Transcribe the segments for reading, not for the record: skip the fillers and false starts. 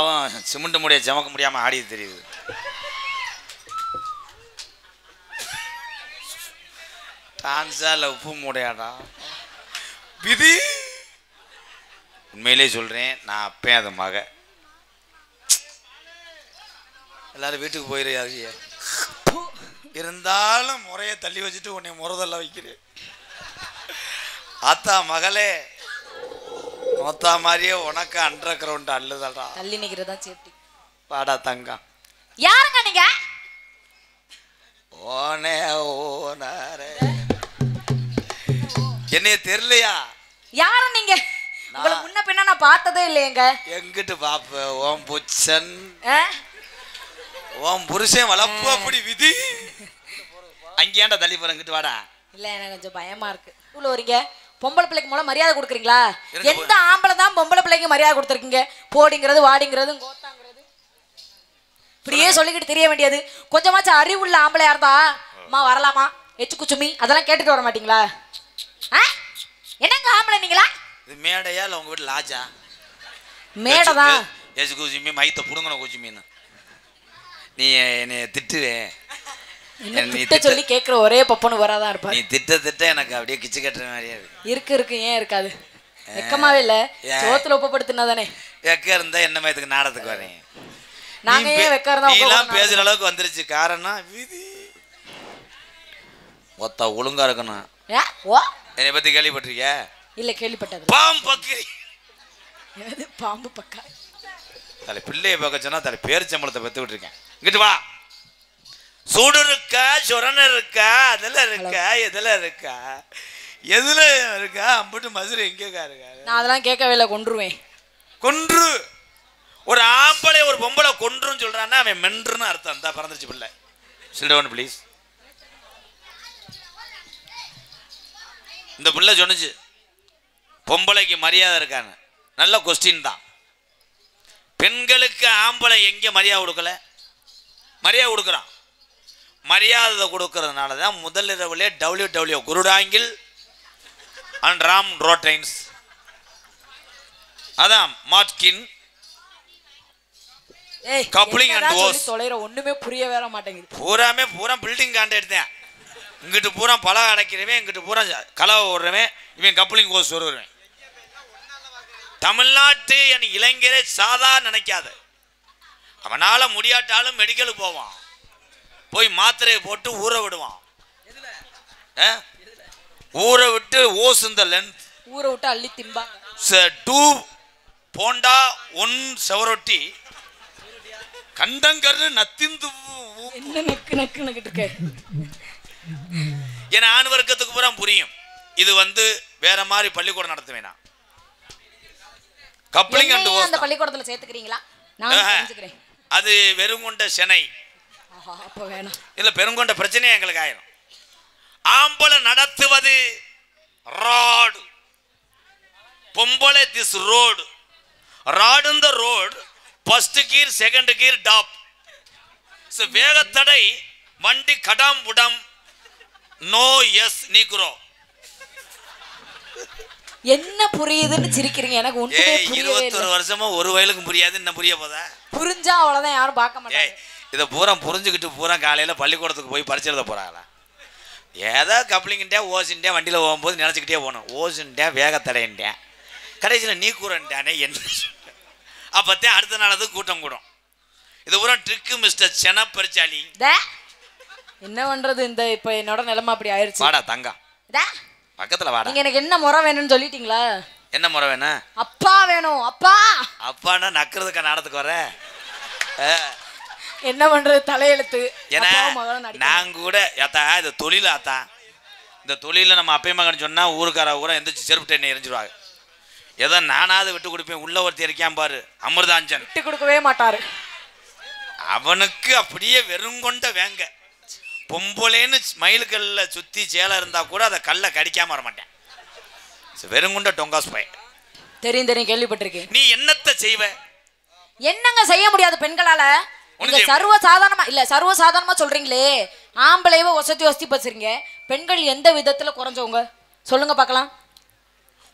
பாவம் சிமெண்ட் முடிய ஜமக்க முடியாம ஆடி தெரியுது. டான்ஸா இல்லை உப்பு மூடையாடா விதி. உண்மையிலே சொல்றேன், நான் அப்பேன் அது மக. எல்லாரும் வீட்டுக்கு போயிரு, இருந்தாலும் முறையை தள்ளி வச்சுட்டு உன்னை முறதெல்லாம் வைக்கிறேன். ஆத்தா மகளே, மொத்தா மாதிரியே உனக்கு அண்டர் கிரவுண்ட் அல்லுதடா. தள்ளி நிக்கிறதா சேஃப்டி. வாடா தங்கம். யாருங்க நீங்க? ஓனே ஓனாரே. என்னைய தெரியலையா? யாரு நீங்க? உங்களை முன்ன பின்ன நான் பார்த்ததே இல்லையேங்க. எங்கிட்டு பாப்ப? ஓம் புச்சன், ஓம் புருஷன் வளர்ப்பு அப்படி விதி. அங்கேயாண்டா தள்ளி போற, இங்கிட்டு வாடா. இல்ல எனக்கு கொஞ்சம் பயமா இருக்கு. உள்ள வரீங்க, பொம்பளை பிள்ளைக்கு மூலம் மரியாதை கொடுக்குறீங்களா? எந்த ஆம்பளை தான் பொம்பளை பிள்ளைக்கு மரியாதை கொடுத்துருக்கீங்க? போடிங்கிறது வாடிங்கிறது கோத்தாங்கிறது இப்படியே சொல்லிக்கிட்டு தெரிய வேண்டியது. கொஞ்சமாச்சும் அறிவுள்ள ஆம்பளையா இருந்தா அம்மா வரலாமா எச்சு குச்சுமி அதெல்லாம் கேட்டுட்டு வர மாட்டீங்களா? என்னங்க ஆம்பளை நீங்களா? இது மேடையா இல்லை உங்க வீட்டு லாஜா? மேடைதான். எச்சு குச்சுமி மைத்த புடுங்கணும் குச்சுமின்னு நீ என்னை திட்டுவே. நீ சொல்லி கேட்குற ஒரே பப்பனு வராதான் இருப்பா. நீ திட்ட எனக்கு அப்படியே கிச்சு கட்டுற மாதிரியே இருக்கு. ஏன் இருக்காது? வெக்கமாவே இல்ல. சோத்துல உப்பப்படுத்தினா தானே வெக்க இருந்தா என்ன இதுக்கு நாடத்துக்கு வரீங்க? நாங்க ஏன் வெக்க இருந்தா நீலாம் பேசுற அளவுக்கு வந்துருச்சு. காரணம் விதி. ஒத்தா ஒழுங்கா இருக்கணும். என்னை பத்தி கேள்விப்பட்டிருக்கியா? இல்ல கேள்விப்பட்டது. பாம்பு பக்கரி. பாம்பு பக்கா தலை பிள்ளைய பார்க்க சொன்னா தலை பேரிச்சம்பளத்தை பெத்து விட்டுருக்கேன். இங்கிட்டு வா. சூடு இருக்கா, சொரண இருக்கா, அதெல்லாம் இருக்கா, எதெல்லாம் இருக்கா, எதுல இருக்கா, அம்பிட்டு மதுரை எங்கேக்கா இருக்கா? நான் அதெல்லாம் கேட்கவே இல்லை. கொன்றுவேன். கொன்று. ஒரு ஆம்பளை ஒரு பொம்பளை கொன்றுன்னு சொல்றான்னா அவன் மென்றுன்னு அர்த்தம். தான் பறந்துருச்சு பிள்ளை. சில்டவன் ப்ளீஸ். இந்த பிள்ளை சொன்னுச்சு பொம்பளைக்கு மரியாதை இருக்கான்னு. நல்ல கொஸ்டின் தான். பெண்களுக்கு ஆம்பளை எங்கே மரியாதை கொடுக்கல? மரியாதை கொடுக்குறான். மரியாதை கொடுக்கறதுனால தான் முதல் இரவுலே WW குருடாங்கில் அண்ட் ராம் ரோட்டைன்ஸ், அதான் மார்க்கின் கப்ளிங் அண்ட் ஓஸ் தொலைற ஒண்ணுமே புரிய வேற மாட்டேங்குது. பூரா பில்டிங் காண்ட எடுத்தேன். இங்கிட்டு பூரா பழம் அடைக்கிறவன், இங்கிட்டு பூரா கலவை ஓடுறவன், இவன் கப்ளிங் ஓஸ் வருவேன். தமிழ்நாட்டு என் இளைஞரை சாதாரண நினைக்காத. அவனால முடியாட்டாலும் மெடிக்கலுக்கு போவான், போய் மாத்திரையை போட்டு ஊற விடுவான். ஊற விட்டு ஓஸ் இந்த லென்த் ஊற விட்டு அள்ளி திம்பாங்க. 2 போண்டா 1 செவரொட்டி கண்டங்கரு நத்திந்து என்ன நக்கு நக்கு நக்கிட்டு இருக்க. என் ஆண் வர்க்கத்துக்கு பூரா புரியும். இது வேற மாதிரி பள்ளிக்கூடம் நடத்துவேனா? கப்ளிங் அண்ட் ஓஸ் அந்த பள்ளிக்கூடத்துல சேர்த்துக்கிறீங்களா? நான் தெரிஞ்சுக்கிறேன். அது வெறுங்கொண்ட சென்னை. அப்ப வேணாம். இல்ல பெருங்கொண்ட பிரச்சனையே எங்களுக்கு ஆயிரும். ஆம்பளை நடத்துவது ரோடு, பொம்பளை திஸ் ரோடு. ராடு இந்த road, first gear second gear top. வேகத்தடை வண்டி கடாம் புடம் நோ எஸ் நீக்குறோ. என்ன புரியுதுன்னு சிரிக்கிறீங்க? எனக்கு ஒண்ணுமே புரியவே இல்ல. 21 வருஷமா ஒரு வயலுக்கு புரியாது, என்ன புரிய போதா? புரிஞ்சா அவ்வளவுதான், யாரும் பார்க்க மாட்டாங்க. இதை பூரா புரிஞ்சுக்கிட்டு பூரா காலையில பள்ளிக்கூடத்துக்கு போய் பரிச்சு எழுத போறாங்களா? ஏதோ கப்ளிங்கிட்டே ஓசின்ட்டே வண்டியில் போகும்போது நினச்சிக்கிட்டே போகணும். ஓசுன்ட்டேன், வேகத்தடைன்ட்டேன், கடைசியில் நீ கூறன்ட்டானே என்ன. அப்போத்தான் அடுத்த நாள் அது கூட்டம் கூடும். இது பூரா ட்ரிக்கு மிஸ்டர் சென பரிச்சாலி. என்ன பண்றது? இந்த இப்போ என்னோட நிலைமை அப்படி ஆயிடுச்சு. வாடா தங்கம், பக்கத்தில் வாடா. நீங்க எனக்கு என்ன முறை வேணும்னு சொல்லிட்டீங்களா? என்ன முறை வேணும்? அப்பா வேணும். அப்பா அப்பான்னா நக்கிறதுக்கு நாடத்துக்கு வர. என்ன பண்றது? தலையெழுத்து. ஏன்னா நாங்க கூட ஏத்தா இது தொழில ஆத்தா, இந்த தொழில நம்ம அப்பைய மகன் சொன்னா ஊருக்கார ஊரா எந்திரிச்சு செருப்பு எண்ணெய் எரிஞ்சிருவாங்க. ஏதோ நானாவது விட்டு கொடுப்பேன். உள்ள ஒருத்தர் இருக்கான் பாரு, அமிர்தாஞ்சன், விட்டு கொடுக்கவே மாட்டாரு. அவனுக்கு அப்படியே வெறுங்கொண்ட வேங்க. பொம்பளேன்னு மயிலுக்கல்ல சுத்தி சேலை இருந்தா கூட அதை கல்ல கடிக்காம வர மாட்டேன். வெறுங்குண்ட டொங்காஸ் பையன். தெரியும் தெரியும், கேள்விப்பட்டிருக்கேன். நீ என்னத்தை செய்வ? என்னங்க செய்ய முடியாது பெண்களால? நீங்க சர்வ சாதாரணமா இல்ல, சர்வ சாதாரணமா சொல்றீங்களே, ஆம்பளையவே ஒசத்தி பேசுறீங்க. பெண்கள் எந்த விதத்துல குறைஞ்சவங்க சொல்லுங்க பார்க்கலாம்.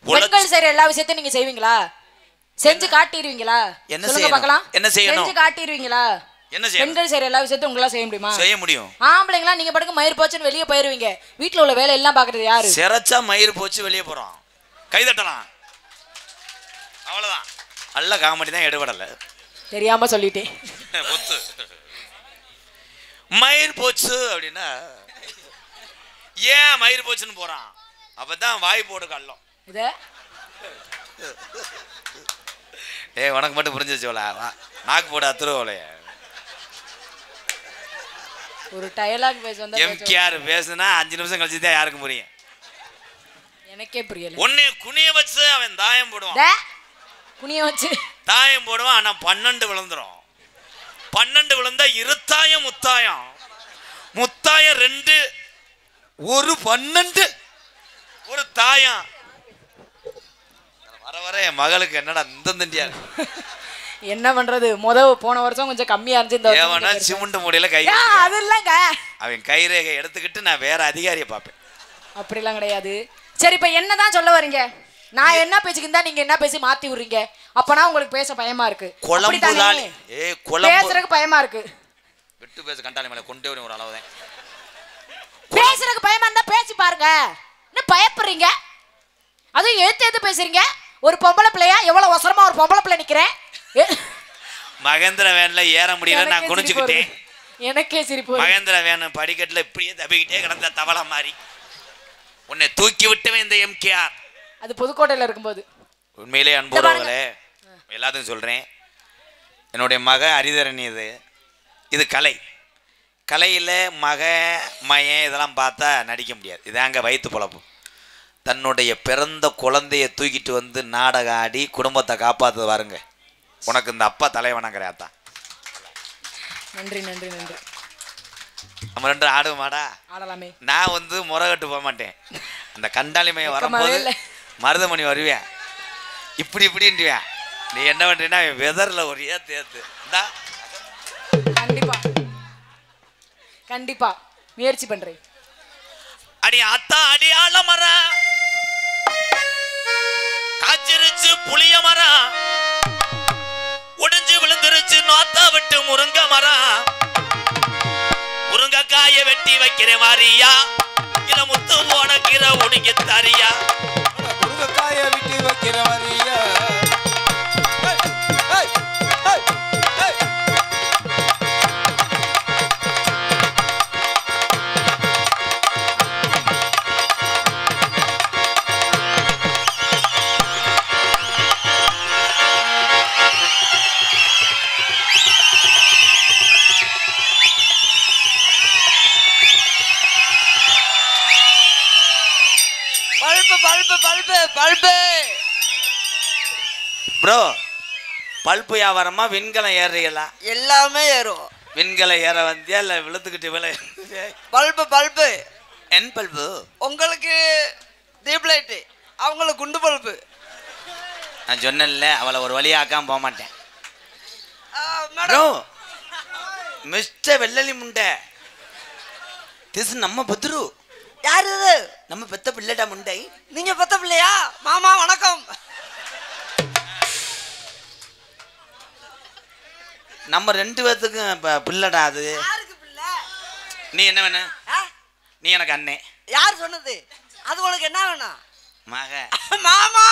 பெண்கள் செய்யற எல்லா விஷயத்தையும் நீங்க செய்வீங்களா? செஞ்சு காட்டிடுவீங்களா? என்ன சொல்லுங்க செய்யணும்? பார்க்கலாம். என்ன செய்யணும்? செஞ்சு காட்டிடுவீங்களா? என்ன செய்யணும்? பெண்கள் செய்யற எல்லா விஷயத்தையும் உங்களால செய்ய முடியுமா? செய்ய முடியும். ஆம்பளைங்களா நீங்க படுக்க மயிர் போச்சுன்னு வெளியே போயிருவீங்க. வீட்டுல உள்ள வேலை எல்லாம் பாக்குறது யாரு? சிரச்சா மயிர் போச்சு வெளியே போறோம், கை தட்டலாம், அவ்வளவுதான். நல்ல காமெடி தான், எடுபடல. தெரியாம சொல்லிட்டேன். மயிர் போச்சு அப்படின்னா ஏன் மயிர் போச்சுன்னு போறான், அப்பதான் வாய் போடு கள்ளம். இத உனக்கு மட்டும் புரிஞ்சிச்சோல, நாக்கு போட அத்துருவோலைய. ஒரு டயலாக் பேச வந்தா எம்கேஆர் பேசுனா 5 நிமிஷம் கழிச்சு தான் யாருக்கும் புரியும். எனக்கே புரியல. ஒன்னே குனிய வச்சு அவன் தாயம் போடுவான், குனிய வச்சு தாயம் போடுவான். ஆனா 12 விழுந்துரும். 12 விழுந்தா இருத்தாயம் முத்தாயம், முத்தாயம் 2 ஒரு 12 ஒரு தாயம். வர வர என் மகளுக்கு என்னடா இந்த தண்டியா என்ன பண்றது? போன வருஷம் கொஞ்சம் கம்மியா இருந்துச்சு. இந்த வருஷம் சிமெண்ட் மூடையில கை அது இல்லங்க, அவன் கைரேகை எடுத்துக்கிட்டு நான் வேற அதிகாரியை பார்ப்பேன். அப்படிலாம் கிடையாது. சரி, இப்ப என்னதான் சொல்ல வரீங்க? நான் என்ன பேசிக்கிருந்தா நீங்க என்ன பேசி மாத்தி விடுறீங்க? அப்பனா உங்களுக்கு பேச பயமா இருக்கு. பேசுறதுக்கு பயமா இருக்கு. விட்டு பேச கண்டாலி மேல கொண்டே வரும் ஒரு அளவுதான். பேசுறதுக்கு பயமா இருந்தா பேசி பாருங்க. என்ன பயப்படுறீங்க? அதுவும் எடுத்து பேசுறீங்க. ஒரு பொம்பளை பிள்ளையா எவ்வளவு அவசரமா ஒரு பொம்பளை பிள்ளை நிக்கிறேன். மகேந்திர வேன்ல ஏற முடியல, நான் குனிஞ்சுக்கிட்டேன். எனக்கே சிரிப்பு. மகேந்திர வேன் படிக்கட்டுல இப்படியே தப்பிக்கிட்டே கிடந்த தவளை மாதிரி உன்னை தூக்கி விட்டவன் இந்த எம்கேஆர். அது புதுக்கோட்டையில இருக்கும்போது. உண்மையிலே அன்புறவங்களே எல்லாத்தையும் சொல்றேன், என்னுடைய மக அரிதரணி. இது கலை. கலையில மக மயன் இதெல்லாம் பார்த்தா நடிக்க முடியாது. இதாங்க வயிற்று பொழப்பு. தன்னுடைய பிறந்த குழந்தைய தூக்கிட்டு வந்து நாடகம் ஆடி குடும்பத்தை காப்பாத்து பாருங்க. உனக்கு இந்த அப்பா தலைவனம் கிடையாதான். நன்றி நன்றி நன்றி. நம்ம 2 ஆடுவோமாடா? ஆடலாமே. நான் வந்து முறைகட்டு போக மாட்டேன். அந்த கண்டாளிமையை வரும்போது மருதமணி வருவேன், இப்படி இப்படின்ட்டுவேன். நீ என்ன பண்றீன்னா வெதர்ல ஒரு தேத்து. கண்டிப்பா கண்டிப்பா முயற்சி பண்றேன். அடி அத்தா அடி ஆல மரம் காய்ச்சிருச்சு, புளிய மரம் உடைஞ்சு விழுந்துருச்சு, நோத்தா விட்டு முருங்க மரம். முருங்கைக்காய வெட்டி வைக்கிற மாதிரியா, இல்ல முத்து போன கீரை உடுங்கி தரியா? முருங்கைக்காய வெட்டி வைக்கிற மாதிரியா? ப்ரோ, பல்பு வியாபாரமா விண்கலம் ஏறுறீங்களா? எல்லாமே ஏறும். விண்கலம் ஏற வந்தியா இல்ல விழுத்துக்கிட்டு விலை? பல்பு என் பல்பு. உங்களுக்கு டீப் லைட், அவங்களுக்கு குண்டு பல்பு. நான் சொன்னேன்ல, அவளை ஒரு வழியாக்காம போக மாட்டேன். ப்ரோ, மிஸ்டர் வெள்ளலி முண்டை, திஸ் நம்ம பத்ரு. யாரு இது? நம்ம பெத்த பிள்ளைடா முண்டை. நீங்க பெத்த பிள்ளையா? மாமா வணக்கம். நம்ம 2 பேத்துக்கும் பிள்ளைடா அது. யாருக்கு பிள்ளை? நீ என்ன வேண? நீ எனக்கு அண்ணே. யார் சொன்னது? அது உனக்கு என்ன வேணும்? மக. மாமா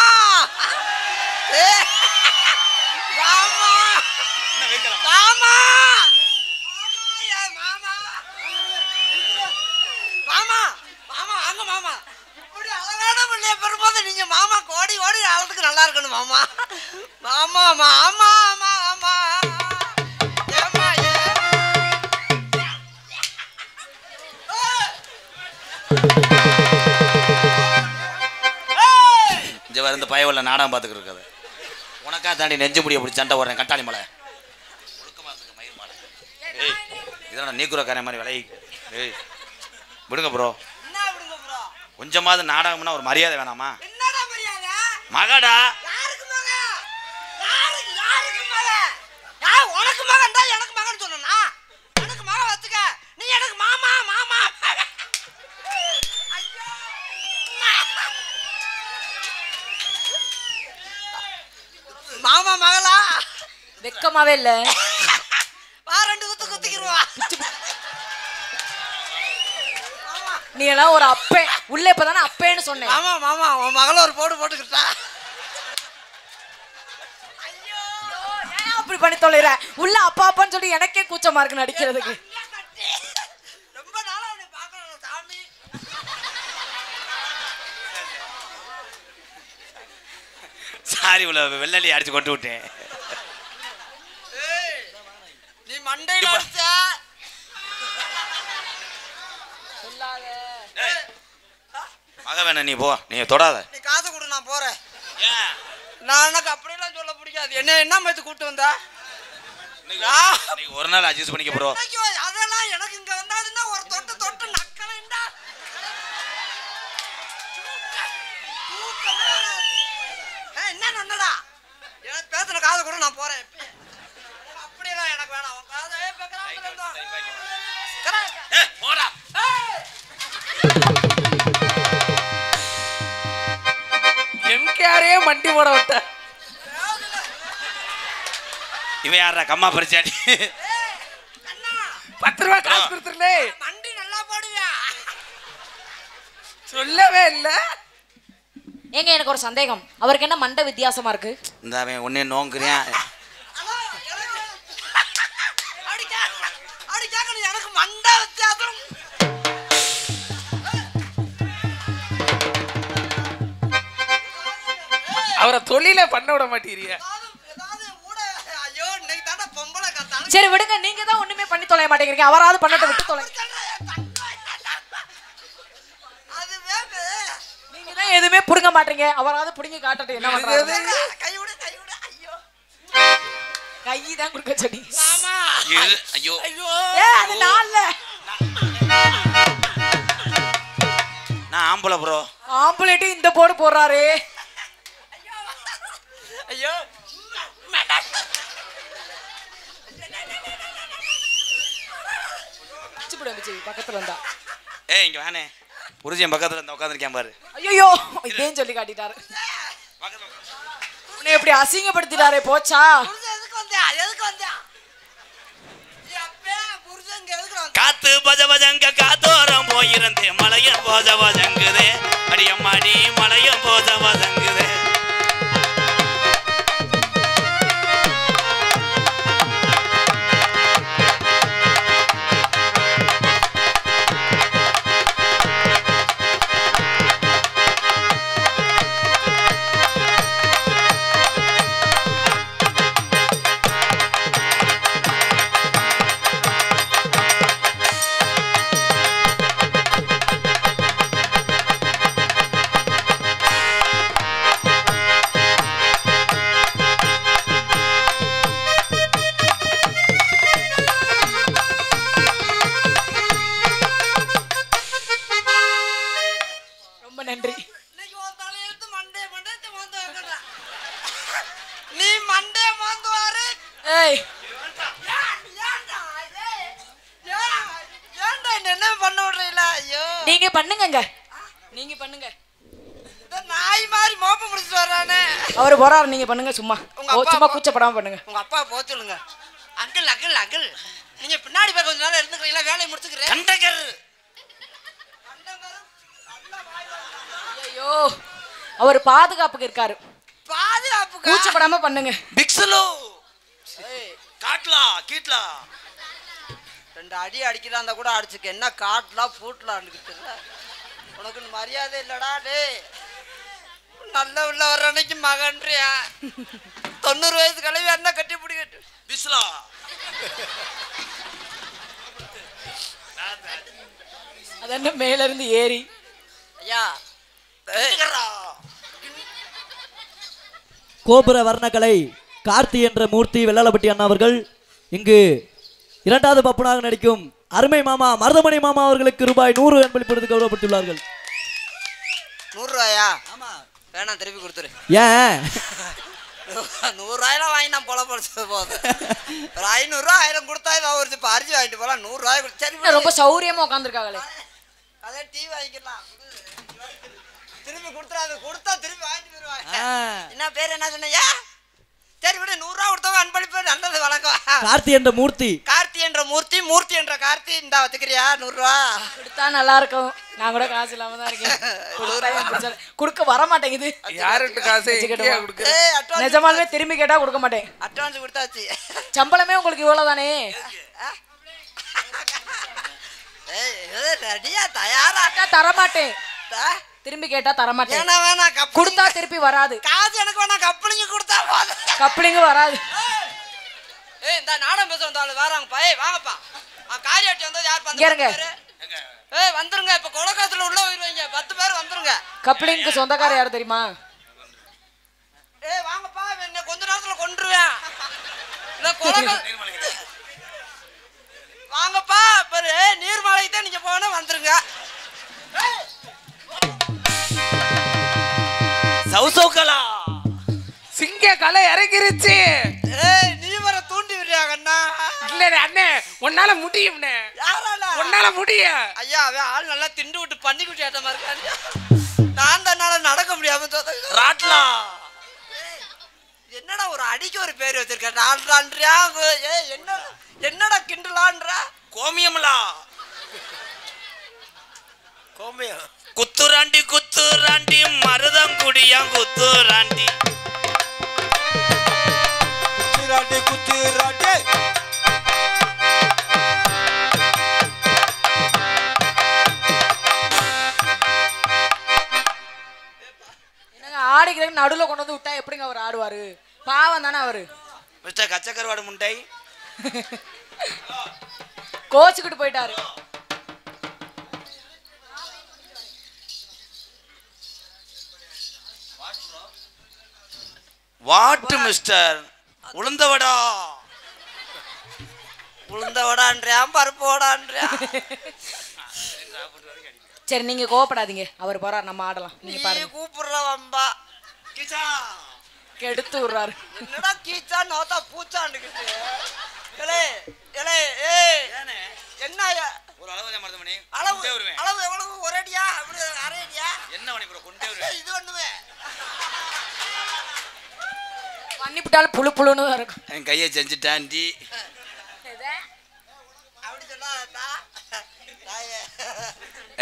மாமா மாமா மாமா மாமா வாங்க மாமா. இப்படி அழகான பிள்ளைய பெறும்போது நீங்க மாமா கோடி ஓடி ஆளத்துக்கு நல்லா இருக்கணும் மாமா. மாமா மாமா மாமா இந்த பயவுள்ள நாடகம் பார்த்துக்கிட்டு இருக்காது. உனக்கா தாண்டி நெஞ்சு முடிய பிடிச்சி சண்டை போடுறேன் கட்டாளி மலை. மயிர் மலை. ஏய், இதோட நீக்குறக்காரன் மாதிரி விலை. ஏய் விடுங்க ப்ரோ. கொஞ்சமாவது நாடகம்னா ஒரு மரியாதை வேணாமா? மகடா. உனக்கு மகன் தான் எனக்கு மகன் சொன்னா எனக்கு மகன் வச்சுக்க. நீ எனக்கு மாமா மாமா. மாமா சுத்தமாவே இல்ல. வா 2 குத்து குத்திக்கிருவா. நீ எல்லாம் ஒரு அப்பே உள்ள இப்பதானே அப்பேன்னு சொன்னேன். மாமா மாமா உன் மகள ஒரு போடு போட்டுக்கிட்டா. ஏன் அப்படி பண்ணி தொலைற? உள்ள அப்பா அப்பான்னு சொல்லி எனக்கே கூச்சமா இருக்கு நடிக்கிறதுக்கு. ரொம்ப நாளா அவனை பார்க்கணும் சாமி. சாரி உள்ள வெள்ளலி அடிச்சு கொண்டு விட்டேன். நீ மண்டையில அடிச்ச. மக வேணா நீ போ, நீ தொடாத. நீ காசு கொடு நான் போறேன். ஏன் நான் எனக்கு அப்படியெல்லாம் சொல்ல பிடிக்காது. என்ன மேத்து கூட்டு வந்தா? நீ ஒரு நாள் அட்ஜஸ்ட் பண்ணிக்க ப்ரோ. அதெல்லாம் எனக்கு இங்க வந்தாதுன்னா ஒரு தொட்டு தொட்டு நக்கலண்டா. என்ன நன்னடா? எனக்கு பேசுன காசு கூட நான் போறேன். அப்படியெல்லாம் எனக்கு வேணாம். உன் காசு போடா. எம்கேஆரே மண்டி போட விட்ட. இவன் யாரா கம்மா பறிச்சாடி? 10 ரூபாய் காசு கொடுத்துருலே. மண்டி நல்லா போடுவியா? சொல்லவே இல்ல. ஏங்க எனக்கு ஒரு சந்தேகம். அவருக்கு என்ன மண்டை வித்தியாசமா இருக்கு? இந்த அவன் ஒன்னே நோங்குறியான். எனக்கு மண்டை வித்தியாசம். அவரை தொழில பண்ண விட மாட்டீங்க. சரி விடுங்க, நீங்க தான் ஒண்ணுமே பண்ணி தொலைய மாட்டேங்கிறீங்க. அவராவது பண்ணட்ட விட்டு தொலை. நீங்க தான் எதுவுமே புடுங்க மாட்டீங்க. அவராவது புடுங்கி காட்டட்டும் என்ன பண்றாரு. கை தான் குடுக்க சொன்னி. ஐயோ அது நாள்ல நான் ஆம்பளை ப்ரோ. ஆம்புலேட் இந்த போடு போடுறாரு. ஐயோ பக்கத்துல இருந்தா இங்க வானே புருஷன் பக்கத்துல இருந்தா உட்காந்துருக்கேன் பாரு. ஐயோ இதேன்னு சொல்லி காட்டிட்டாரு. உன்னை எப்படி அசிங்கப்படுத்திட்டாரே போச்சா. காத்து பஜ பஜங்க காத்தோரம் போயிருந்தே மலையும் போஜ பஜங்குதே அடியம்மாடி மலையும் போஜ பஜங்குதே. நன்றி. நீ மண்டே மாந்துவாரு. என்ன பண்ண விடுறீங்களா? ஐயோ நீங்க பண்ணுங்க, நீங்க பண்ணுங்க. நாய் மாதிரி மோப்ப முடிச்சுட்டு வர்றானே. அவரு போறாரு, நீங்க பண்ணுங்க. சும்மா சும்மா கூச்சப்படாம பண்ணுங்க. உங்க அப்பா போக சொல்லுங்க. அங்கிள் அங்கிள் அங்கிள் நீங்க பின்னாடி போய் கொஞ்ச நேரம் இருந்துக்கிறீங்களா? வேலையை முடிச்சுக்கிறேன். கண்டகர் ஐயோ அவர் பாதுகாப்புக்கு இருக்காரு. பாதுகாப்புக்கு கூச்சப்படாம பண்ணுங்க. பிக்ஸலோ காட்லா கீட்லா 2 அடி அடிக்கிறாந்தா கூட அடிச்சுக்க. என்ன காட்லாம் பூட்லான்னு தெரியல. உனக்கு மரியாதை இல்லடா. டேய் நல்ல உள்ள வர அன்னைக்கு மகன்றியா 90 வயசு கழிவு என்ன கட்டி பிடிக்கட்டு பிஸ்லா. அதென்ன மேல இருந்து ஏறி. ஐயா கோபுர வர்ணக்கலை கார்த்தி என்ற மூர்த்தி வெள்ளாளப்பட்டி அண்ணா அவர்கள் இங்கு 2வது பப்புனாக நடிக்கும் அருமை மாமா மருதமணி மாமா அவர்களுக்கு ரூபாய் 100 அன்பளிப்பு கௌரவப்பட்டுள்ளார்கள். 100 ரூபாயா? ஆமா வேணாம் திருப்பி கொடுத்துரு. ஏன் 100 ரூபாயெல்லாம் வாங்கி நான் பொல பொழைச்சது போதும். ஒரு 500 ரூபா 1000 கொடுத்தா நான் ஒரு இப்போ அரிசி வாங்கிட்டு போகலாம். 100 ரூபாய் சரி ரொம்ப சௌரியமா உட்காந்துருக்காங்களே. அதே டீ வாங்கிக்கலாம். திருப்பி கொடுத்துறாது. கொடுத்தா திருப்பி வாங்கிட்டு போயிருவாங்க. என்ன பேர் என்ன சொன்னையா? சரி விடு 100 ரூபா கொடுத்தவங்க அன்பளிப்பு நல்லது வணக்கம். கார்த்தி என்ற மூர்த்தி. கார்த்தி என்ற மூர்த்தி, மூர்த்தி என்ற கார்த்தி. இந்த வச்சுக்கிறியா 100 ரூபா? கொடுத்தா நல்லா இருக்கும். நான் கூட காசு இல்லாம தான் இருக்கேன். கொடுக்க வர மாட்டேங்குது. யாருட்டு காசு கொடுக்க? நிஜமாலுமே திரும்பி கேட்டா கொடுக்க மாட்டேன். அட்வான்ஸ் கொடுத்தாச்சு. சம்பளமே உங்களுக்கு இவ்வளவுதானே? ரெடியா தயாரா? தர மாட்டேன். திரும்பி கேட்டா தர மாட்டேன். வேணா வேணா கொடுத்தா திருப்பி வராது. காசு எனக்கு வேணா, கப்ளிங்க கொடுத்தா போதும். கப்ளிங் வராது. இந்த நாடகம் பேச வந்தாலும் வராங்கப்பா. வாங்கப்பா. காரியாட்டி வந்தது யார் பாருங்க. வந்துருங்க. இப்ப கொலக்காத்துல உள்ள போயிருவீங்க. 10 பேர் வந்துருங்க. கப்ளிங்க்கு சொந்தக்காரர் யாரு தெரியுமா? வாங்கப்பா. என்ன கொஞ்ச நேரத்துல கொன்றுவேன். வாங்கப்பா. பாரு நீர்மலைக்கு தான் நீங்க போனா வந்துருங்க. சௌசௌகலா சிங்க கலை இறங்கிருச்சு. நீ வர தூண்டி விடுறாங்க அண்ணா. இல்ல அண்ணே, உன்னால முடியும்னே. யாரால? உன்னால முடியும். ஐயா அவன் ஆள் நல்லா திண்டு விட்டு பண்ணி குட்டி ஆட்ட மாதிரி இருக்காரு. நான் தன்னால நடக்க முடியாம ராட்லா. என்னடா ஒரு அடிக்கு ஒரு பேர் வச்சிருக்க? நான்றான்றியா? என்னடா கிண்டலான்றா? கோமியம்லா. கோமியம். குத்துராண்டி குத்துராண்டி மருதங்குடியா குத்துராண்டி. குத்துராண்டி குத்துராண்டி. என்னங்க ஆடிக்கிறதுக்கு நடுவுல கொண்டு வந்து விட்டா எப்படிங்க அவர் ஆடுவாரு? பாவம் தானே அவரு. மிஸ்டர் கச்சக்கருவாடு முண்டை. கோச்சுக்கிட்டு போயிட்டாரு. What mister உளுந்தவடா. உளுந்தவடான்றியா பருப்பு வடான்றியா? சரி நீங்க கோவப்படாதீங்க. அவர் போறார், நம்ம ஆடலாம். நீங்க பாருங்க. கூப்பிடுற வம்பா. கிச்சா கெடுத்து விடுறாரு. என்னடா கீச்சா நோத்தா பூச்சாண்டுக்கிட்டு. என்ன ஒரு அளவு மருதமணி. அளவு அளவு எவ்வளவு? ஒரு அடியா? அப்படி அரை அடியா? என்ன பண்ணி கொண்டே வருவேன். இது ஒண்ணுமே பண்ணிவிட்டாலும் புழு புழுன்னு தான் இருக்கும். என் கையை செஞ்சுட்டாண்டி. அப்படி சொன்னா